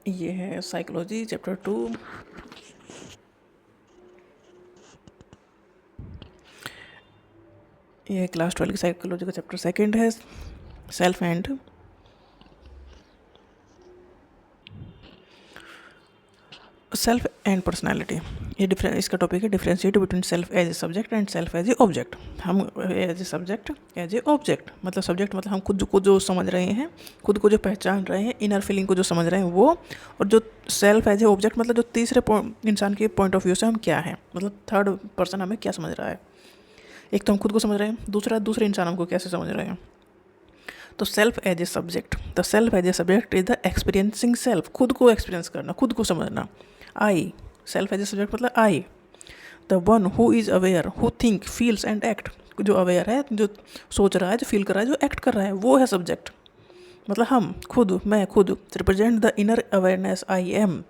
ये है psychology chapter 2। ये क्लास 12 की साइकोलॉजी का चैप्टर सेकंड है, सेल्फ एंड पर्सनालिटी। ये इसका टॉपिक है differentiate between self as a subject and self as a object. हम as a subject, as a object, मतलब सब्जेक्ट मतलब हम खुद को जो समझ रहे हैं, खुद को जो पहचान रहे हैं, इनर फीलिंग को जो समझ रहे हैं वो, और जो सेल्फ एज ए ऑब्जेक्ट मतलब जो तीसरे इंसान के पॉइंट ऑफ व्यू से हम क्या हैं, मतलब थर्ड पर्सन हमें क्या समझ रहा है। एक तो हम खुद को समझ रहे हैं, दूसरे इंसान हमको कैसे समझ रहे हैं। तो self as a subject, the self as a subject is the experiencing self, खुद को एक्सपीरियंस करना, खुद को समझना। I, self as a subject मतलब I, the one who is aware, who think, feels and act, जो अवेयर है, जो सोच रहा है, जो फील कर रहा है, जो एक्ट कर रहा है, वो है सब्जेक्ट। मतलब हम खुद, मैं खुद, represent the inner awareness I am,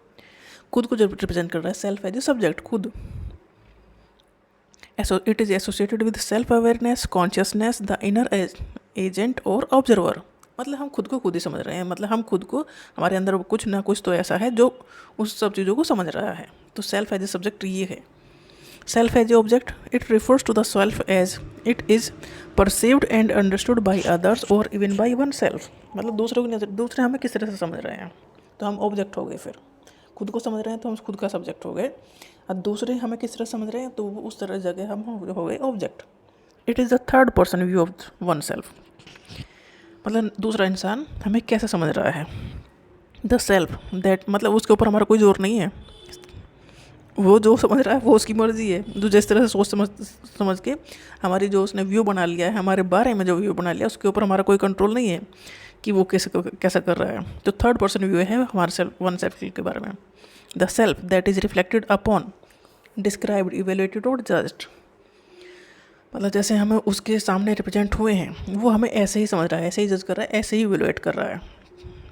खुद को जो रिप्रेजेंट कर रहा है सेल्फ एज ए सब्जेक्ट, खुद। It is associated with self awareness, consciousness, the inner agent और ऑब्जर्वर। मतलब हम खुद को खुद ही समझ रहे हैं, मतलब हम खुद को, हमारे अंदर कुछ ना कुछ तो ऐसा है जो उस सब चीज़ों को समझ रहा है। तो सेल्फ एज ए सब्जेक्ट ये है। Self as a object, it refers to the self as it is perceived and understood by others और इवन बाई वन सेल्फ। मतलब दूसरों की नज़र, दूसरे हमें किस तरह से समझ रहे हैं, तो हम ऑब्जेक्ट हो गए। फिर खुद को समझ रहे हैं तो हम खुद का सब्जेक्ट हो गए, और दूसरे हमें किस तरह समझ रहे हैं तो उस तरह जगह हम हो गए object. It is the third person view of one self, मतलब दूसरा इंसान हमें कैसे समझ रहा है। द सेल्फ दैट, मतलब उसके ऊपर हमारा कोई जोर नहीं है, वो जो समझ रहा है वो उसकी मर्जी है। जो जिस तरह से सोच समझ के हमारी जो उसने व्यू बना लिया है, हमारे बारे में जो व्यू बना लिया, उसके ऊपर हमारा कोई कंट्रोल नहीं है कि वो कैसा कर रहा है। तो थर्ड पर्सन व्यू है हमारे सेल्फ, वन सेल्फ के बारे में। The self that is reflected upon, described, evaluated और जज्ड, मतलब जैसे हमें उसके सामने रिप्रेजेंट हुए हैं, वो हमें ऐसे ही समझ रहा है, ऐसे ही जज कर रहा है, ऐसे ही इवेलुएट कर रहा है।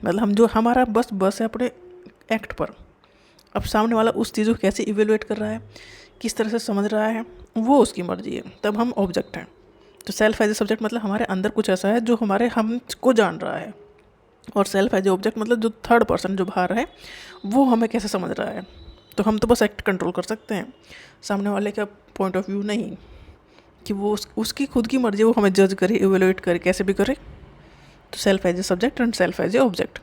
मतलब हम जो हमारा बस है अपने एक्ट पर। अब सामने वाला उस चीज़ को कैसे इवेलुएट कर रहा है, किस तरह से समझ रहा है, वो उसकी मर्जी है, तब हम ऑब्जेक्ट हैं। तो सेल्फ एज ए सब्जेक्ट मतलब हमारे अंदर कुछ ऐसा है जो हमारे हमको जान रहा है, और सेल्फ एज ए ऑब्जेक्ट मतलब जो थर्ड पर्सन जो बाहर है वो हमें कैसे समझ रहा है। तो हम तो बस एक्ट कंट्रोल कर सकते हैं, सामने वाले का पॉइंट ऑफ व्यू नहीं, कि वो उसकी खुद की मर्जी, वो हमें जज करे, इवेलुएट करे, कैसे भी करे। तो self as a subject and self as a object.